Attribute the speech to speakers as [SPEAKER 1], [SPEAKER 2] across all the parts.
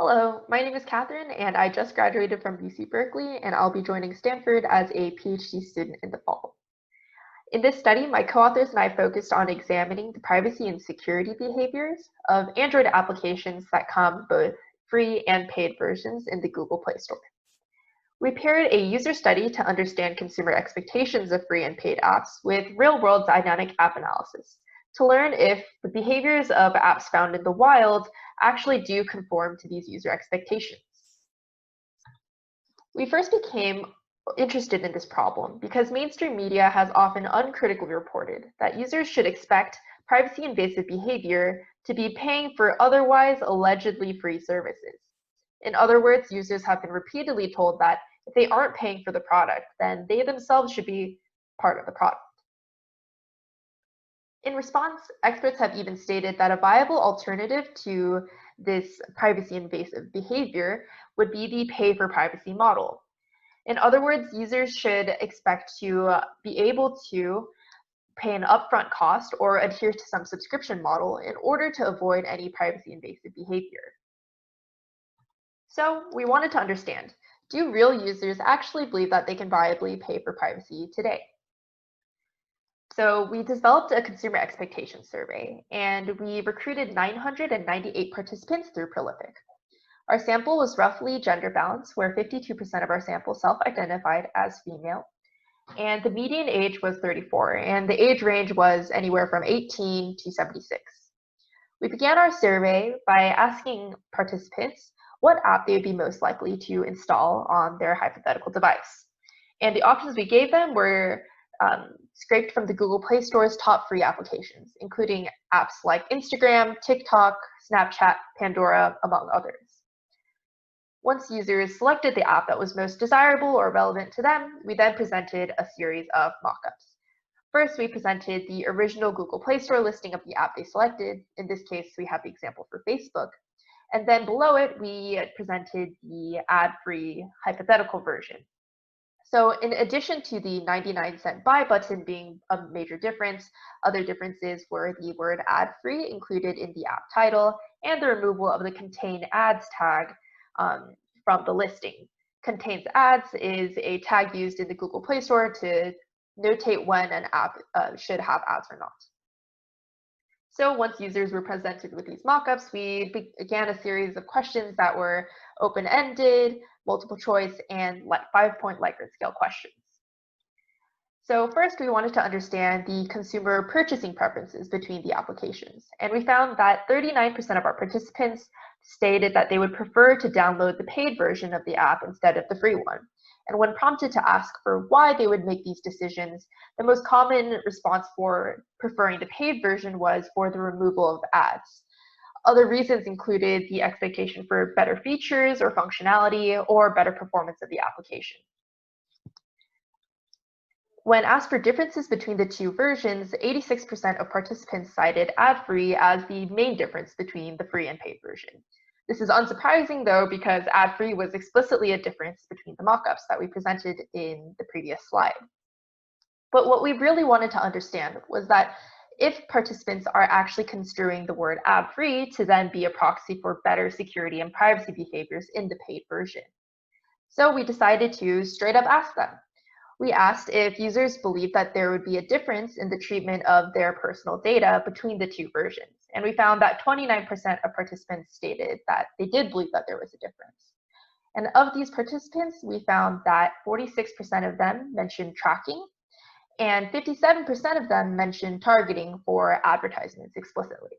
[SPEAKER 1] Hello, my name is Catherine, and I just graduated from UC Berkeley, and I'll be joining Stanford as a PhD student in the fall. In this study, my co-authors and I focused on examining the privacy and security behaviors of Android applications that come both free and paid versions in the Google Play Store. We paired a user study to understand consumer expectations of free and paid apps with real-world dynamic app analysis to learn if the behaviors of apps found in the wild actually do conform to these user expectations. We first became interested in this problem because mainstream media has often uncritically reported that users should expect privacy-invasive behavior to be paying for otherwise allegedly free services. In other words, users have been repeatedly told that if they aren't paying for the product, then they themselves should be part of the product. In response, experts have even stated that a viable alternative to this privacy-invasive behavior would be the pay-for-privacy model. In other words, users should expect to be able to pay an upfront cost or adhere to some subscription model in order to avoid any privacy-invasive behavior. So we wanted to understand, do real users actually believe that they can viably pay for privacy today? So we developed a consumer expectation survey, and we recruited 998 participants through Prolific. Our sample was roughly gender balanced, where 52% of our sample self-identified as female, and the median age was 34, and the age range was anywhere from 18 to 76. We began our survey by asking participants what app they would be most likely to install on their hypothetical device. And the options we gave them were scraped from the Google Play Store's top free applications, including apps like Instagram, TikTok, Snapchat, Pandora, among others. Once users selected the app that was most desirable or relevant to them, we then presented a series of mockups. First, we presented the original Google Play Store listing of the app they selected. In this case, we have the example for Facebook. And then below it, we presented the ad-free hypothetical version. So in addition to the 99-cent buy button being a major difference, other differences were the word ad-free included in the app title and the removal of the contain ads tag from the listing. Contains ads is a tag used in the Google Play Store to notate when an app should have ads or not. So once users were presented with these mockups, we began a series of questions that were open-ended, multiple choice, and 5-point Likert scale questions. So first, we wanted to understand the consumer purchasing preferences between the applications. And we found that 39% of our participants stated that they would prefer to download the paid version of the app instead of the free one. And when prompted to ask for why they would make these decisions, the most common response for preferring the paid version was for the removal of ads. Other reasons included the expectation for better features or functionality or better performance of the application. When asked for differences between the two versions, 86% of participants cited ad-free as the main difference between the free and paid version. This is unsurprising, though, because ad-free was explicitly a difference between the mockups that we presented in the previous slide. But what we really wanted to understand was that if participants are actually construing the word ad-free to then be a proxy for better security and privacy behaviors in the paid version. So we decided to straight up ask them. We asked if users believed that there would be a difference in the treatment of their personal data between the two versions. And we found that 29% of participants stated that they did believe that there was a difference. And of these participants, we found that 46% of them mentioned tracking, and 57% of them mentioned targeting for advertisements explicitly.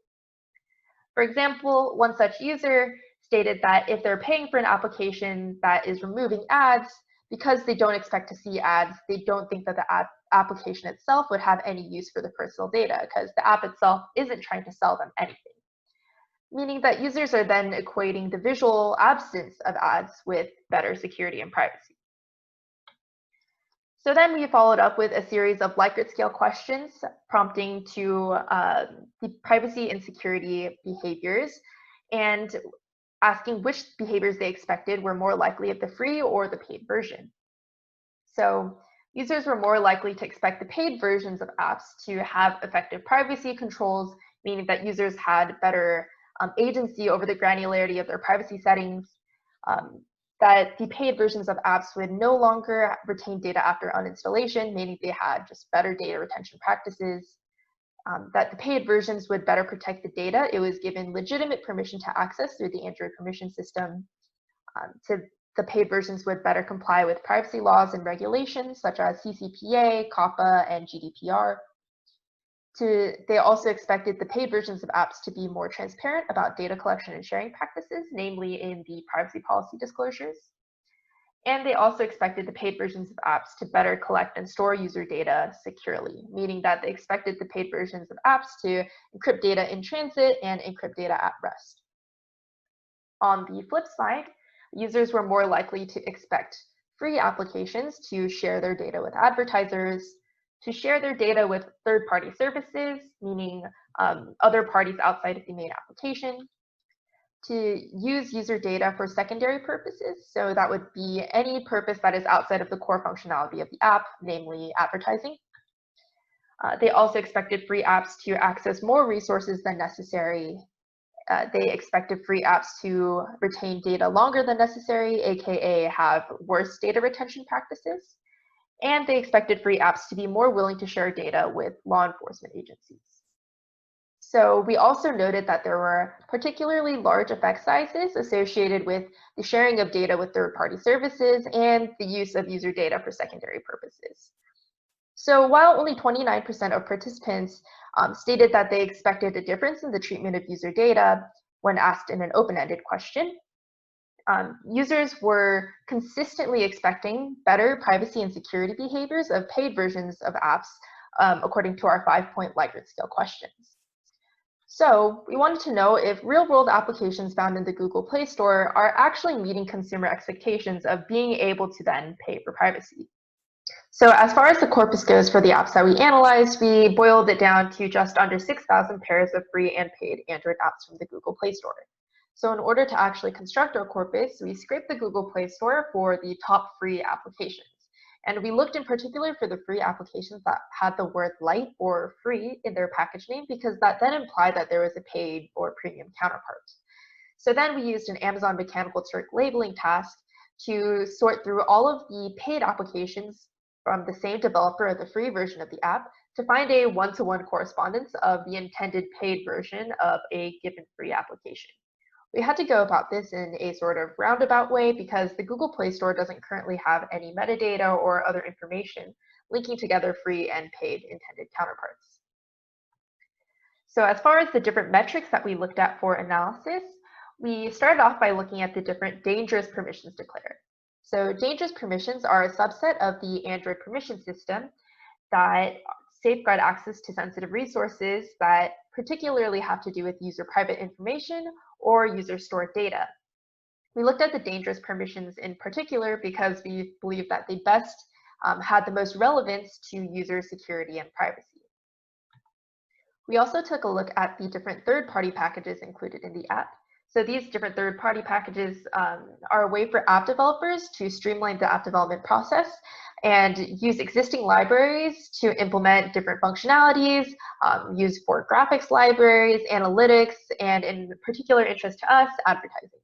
[SPEAKER 1] For example, one such user stated that if they're paying for an application that is removing ads, because they don't expect to see ads, they don't think that the application itself would have any use for the personal data because the app itself isn't trying to sell them anything. Meaning that users are then equating the visual absence of ads with better security and privacy. So then we followed up with a series of Likert scale questions prompting to the privacy and security behaviors and asking which behaviors they expected were more likely of the free or the paid version. So users were more likely to expect the paid versions of apps to have effective privacy controls, meaning that users had better agency over the granularity of their privacy settings, that the paid versions of apps would no longer retain data after uninstallation, meaning they had just better data retention practices, that the paid versions would better protect the data it was given legitimate permission to access through the Android permission system. The paid versions would better comply with privacy laws and regulations such as CCPA, COPPA, and GDPR. They also expected the paid versions of apps to be more transparent about data collection and sharing practices, namely in the privacy policy disclosures. And they also expected the paid versions of apps to better collect and store user data securely, meaning that they expected the paid versions of apps to encrypt data in transit and encrypt data at rest. On the flip side, users were more likely to expect free applications to share their data with advertisers, to share their data with third-party services, meaning other parties outside of the main application, to use user data for secondary purposes. So that would be any purpose that is outside of the core functionality of the app, namely advertising. They also expected free apps to access more resources than necessary. They expected free apps to retain data longer than necessary, aka have worse data retention practices. And they expected free apps to be more willing to share data with law enforcement agencies. So we also noted that there were particularly large effect sizes associated with the sharing of data with third-party services and the use of user data for secondary purposes. So while only 29% of participants stated that they expected a difference in the treatment of user data when asked in an open-ended question, users were consistently expecting better privacy and security behaviors of paid versions of apps according to our 5-point Likert scale questions. So we wanted to know if real-world applications found in the Google Play Store are actually meeting consumer expectations of being able to then pay for privacy. So as far as the corpus goes for the apps that we analyzed, we boiled it down to just under 6,000 pairs of free and paid Android apps from the Google Play Store. So in order to actually construct our corpus, we scraped the Google Play Store for the top free applications. And we looked in particular for the free applications that had the word light or free in their package name, because that then implied that there was a paid or premium counterpart. So then we used an Amazon Mechanical Turk labeling task to sort through all of the paid applications from the same developer of the free version of the app to find a one-to-one correspondence of the intended paid version of a given free application. We had to go about this in a sort of roundabout way because the Google Play Store doesn't currently have any metadata or other information linking together free and paid intended counterparts. So as far as the different metrics that we looked at for analysis, we started off by looking at the different dangerous permissions declared. So dangerous permissions are a subset of the Android permission system that safeguard access to sensitive resources that particularly have to do with user private information or user stored data. We looked at the dangerous permissions in particular because we believe that they best had the most relevance to user security and privacy. We also took a look at the different third-party packages included in the app. So these different third-party packages are a way for app developers to streamline the app development process and use existing libraries to implement different functionalities, use for graphics libraries, analytics, and in particular interest to us, advertising.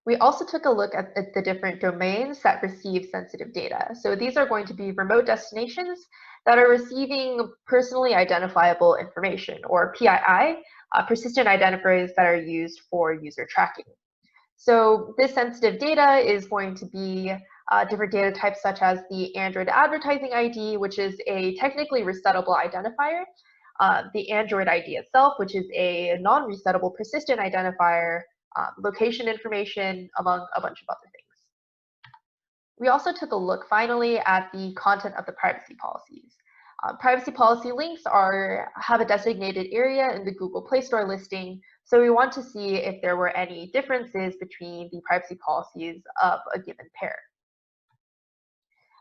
[SPEAKER 1] We also took a look at the different domains that receive sensitive data. So these are going to be remote destinations that are receiving personally identifiable information, or PII, persistent identifiers that are used for user tracking. So this sensitive data is going to be different data types such as the Android advertising ID, which is a technically resettable identifier, the Android ID itself, which is a non-resettable persistent identifier, location information, among a bunch of other things. We also took a look finally at the content of the privacy policies. Privacy policy links have a designated area in the Google Play Store listing, so we want to see if there were any differences between the privacy policies of a given pair.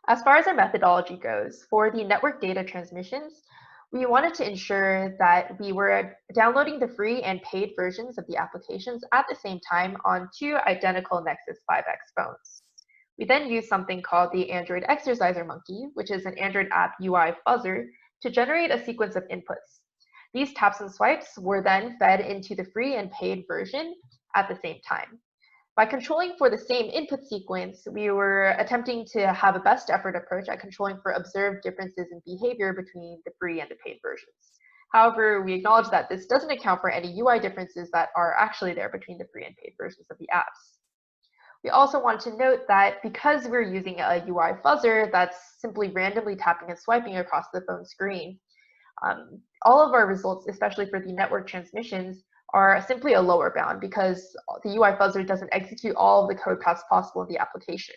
[SPEAKER 1] As far as our methodology goes, for the network data transmissions, we wanted to ensure that we were downloading the free and paid versions of the applications at the same time on two identical Nexus 5X phones. We then used something called the Android Exerciser Monkey, which is an Android app UI fuzzer, to generate a sequence of inputs. these taps and swipes were then fed into the free and paid version at the same time. By controlling for the same input sequence, we were attempting to have a best effort approach at controlling for observed differences in behavior between the free and the paid versions. However, we acknowledge that this doesn't account for any UI differences that are actually there between the free and paid versions of the apps. We also want to note that because we're using a UI fuzzer that's simply randomly tapping and swiping across the phone screen, all of our results, especially for the network transmissions, are simply a lower bound because the UI fuzzer doesn't execute all of the code paths possible in the application.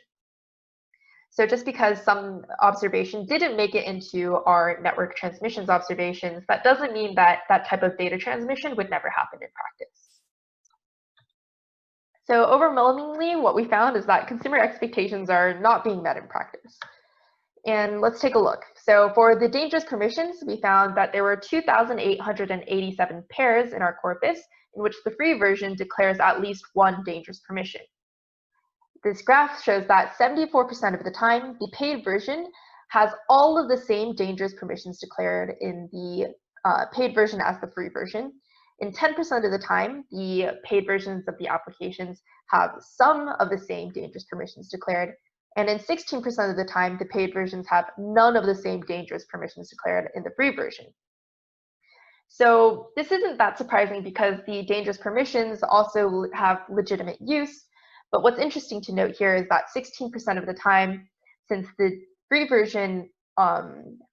[SPEAKER 1] So just because some observation didn't make it into our network transmissions observations, that doesn't mean that that type of data transmission would never happen in practice. So overwhelmingly, what we found is that consumer expectations are not being met in practice. And let's take a look. So for the dangerous permissions, we found that there were 2,887 pairs in our corpus in which the free version declares at least one dangerous permission. This graph shows that 74% of the time, the paid version has all of the same dangerous permissions declared in the paid version as the free version. In 10% of the time, the paid versions of the applications have some of the same dangerous permissions declared. And in 16% of the time, the paid versions have none of the same dangerous permissions declared in the free version. So this isn't that surprising because the dangerous permissions also have legitimate use. But what's interesting to note here is that 16% of the time, since the free version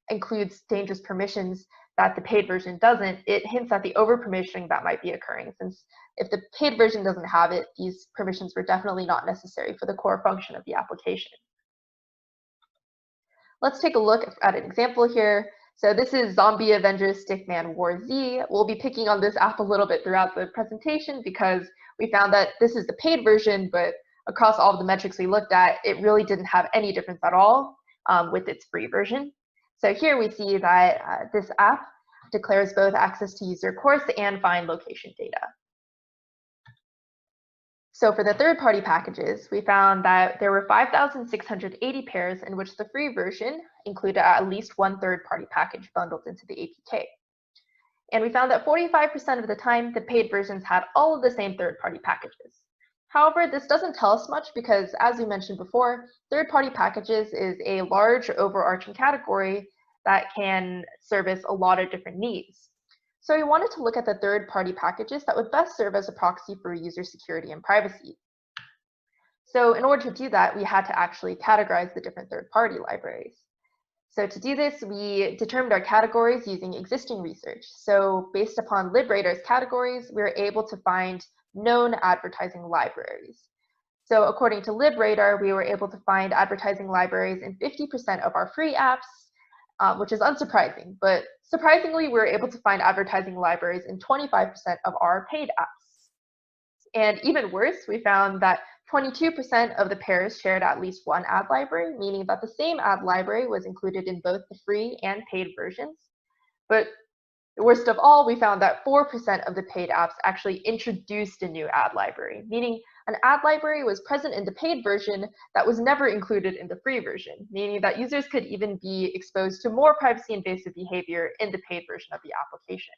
[SPEAKER 1] includes dangerous permissions that the paid version doesn't, it hints at the over-permissioning that might be occurring, since if the paid version doesn't have it, these permissions were definitely not necessary for the core function of the application. Let's take a look at an example here. So this is Zombie Avengers Stickman War Z. We'll be picking on this app a little bit throughout the presentation because we found that this is the paid version, but across all of the metrics we looked at, it really didn't have any difference at all with its free version. So here we see that this app declares both access to user course and find location data. So for the third-party packages, we found that there were 5,680 pairs in which the free version included at least one third-party package bundled into the APK. And we found that 45% of the time, the paid versions had all of the same third-party packages. However, this doesn't tell us much because, as we mentioned before, third-party packages is a large overarching category that can service a lot of different needs. So we wanted to look at the third-party packages that would best serve as a proxy for user security and privacy. So in order to do that, we had to actually categorize the different third-party libraries. So to do this, we determined our categories using existing research. So based upon LibRadar's categories, we were able to find known advertising libraries. So according to LibRadar, we were able to find advertising libraries in 50% of our free apps, which is unsurprising, but surprisingly, we were able to find advertising libraries in 25% of our paid apps. And even worse, we found that 22% of the pairs shared at least one ad library, meaning that the same ad library was included in both the free and paid versions. But worst of all, we found that 4% of the paid apps actually introduced a new ad library, meaning an ad library was present in the paid version that was never included in the free version, meaning that users could even be exposed to more privacy-invasive behavior in the paid version of the application.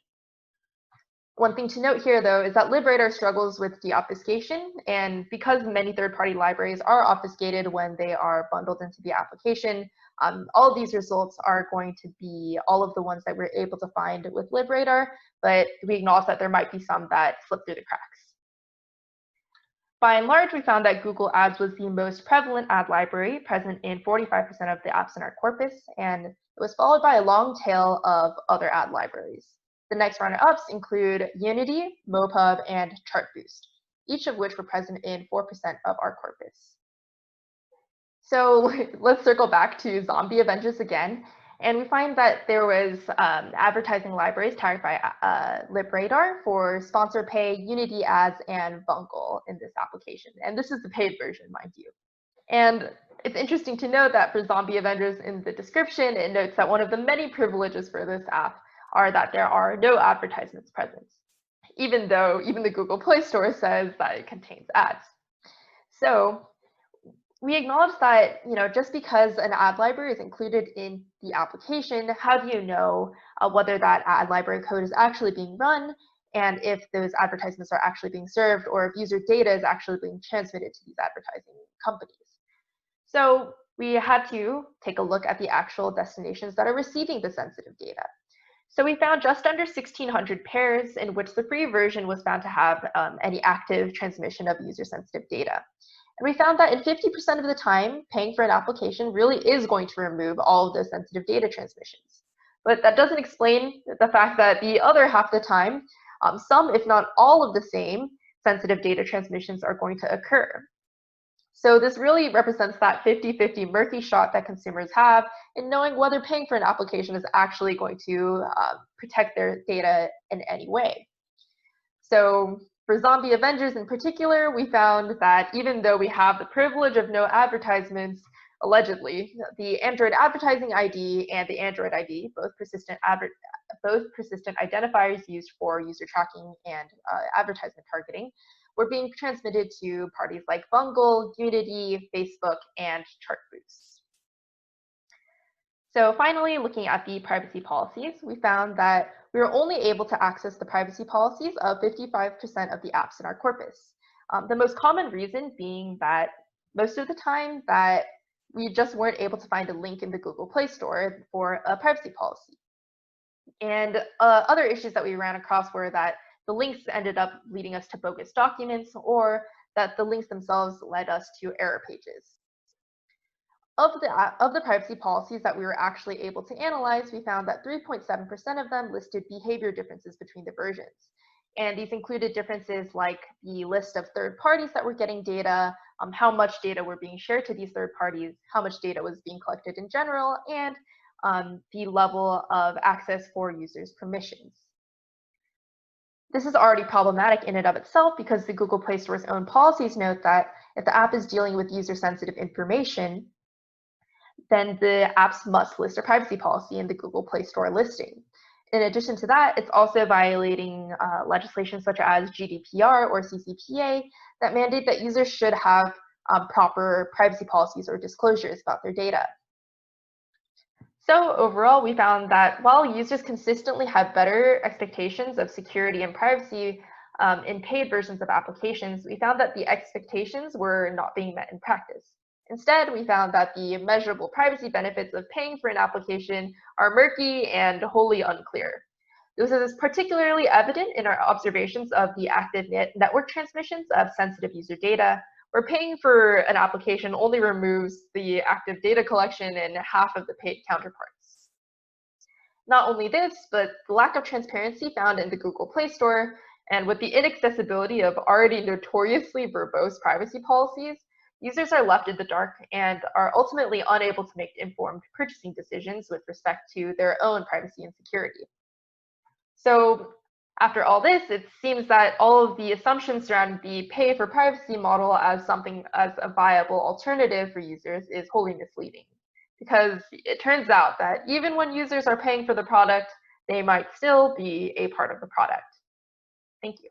[SPEAKER 1] One thing to note here, though, is that LibRadar struggles with deobfuscation, and because many third-party libraries are obfuscated when they are bundled into the application, all of these results are going to be all of the ones that we're able to find with LibRadar, but we acknowledge that there might be some that slip through the cracks. By and large, we found that Google Ads was the most prevalent ad library, present in 45% of the apps in our corpus, and it was followed by a long tail of other ad libraries. The next runner-ups include Unity, Mopub, and Chartboost, each of which were present in 4% of our corpus. So let's circle back to Zombie Avengers again, and we find that there was advertising libraries tagged by LibRadar for Sponsor Pay, Unity Ads, and Bungle in this application. And this is the paid version, mind you. And it's interesting to note that for Zombie Avengers in the description, it notes that one of the many privileges for this app are that there are no advertisements present, even though even the Google Play Store says that it contains ads. So we acknowledge that, just because an ad library is included in the application, how do you know whether that ad library code is actually being run and if those advertisements are actually being served or if user data is actually being transmitted to these advertising companies? So we had to take a look at the actual destinations that are receiving the sensitive data. So we found just under 1,600 pairs in which the free version was found to have any active transmission of user-sensitive data. And we found that in 50% of the time, paying for an application really is going to remove all of those sensitive data transmissions. But that doesn't explain the fact that the other half of the time, some, if not all of the same, sensitive data transmissions are going to occur. So this really represents that 50-50 murky shot that consumers have in knowing whether paying for an application is actually going to protect their data in any way. So for Zombie Avengers in particular, we found that even though we have the privilege of no advertisements, allegedly, the Android advertising ID and the Android ID, both persistent identifiers used for user tracking and advertisement targeting, were being transmitted to parties like Bungle, Unity, Facebook, and Chartboost. So finally, looking at the privacy policies, we found that we were only able to access the privacy policies of 55% of the apps in our corpus. The most common reason being that most of the time that we just weren't able to find a link in the Google Play Store for a privacy policy. And other issues that we ran across were that the links ended up leading us to bogus documents, or that the links themselves led us to error pages. Of the privacy policies that we were actually able to analyze, we found that 3.7% of them listed behavior differences between the versions. And these included differences like the list of third parties that were getting data, how much data were being shared to these third parties, how much data was being collected in general, and the level of access for users' permissions. This is already problematic in and of itself because the Google Play Store's own policies note that if the app is dealing with user-sensitive information, then the apps must list a privacy policy in the Google Play Store listing. In addition to that, it's also violating legislation such as GDPR or CCPA that mandate that users should have proper privacy policies or disclosures about their data. So overall, we found that while users consistently had better expectations of security and privacy in paid versions of applications, we found that the expectations were not being met in practice. Instead, we found that the measurable privacy benefits of paying for an application are murky and wholly unclear. This is particularly evident in our observations of the active network transmissions of sensitive user data, where paying for an application only removes the active data collection in half of the paid counterparts. Not only this, but the lack of transparency found in the Google Play Store, and with the inaccessibility of already notoriously verbose privacy policies, users are left in the dark and are ultimately unable to make informed purchasing decisions with respect to their own privacy and security. So after all this, it seems that all of the assumptions surrounding the pay for privacy model as a viable alternative for users is wholly misleading, because it turns out that even when users are paying for the product, they might still be a part of the product. Thank you.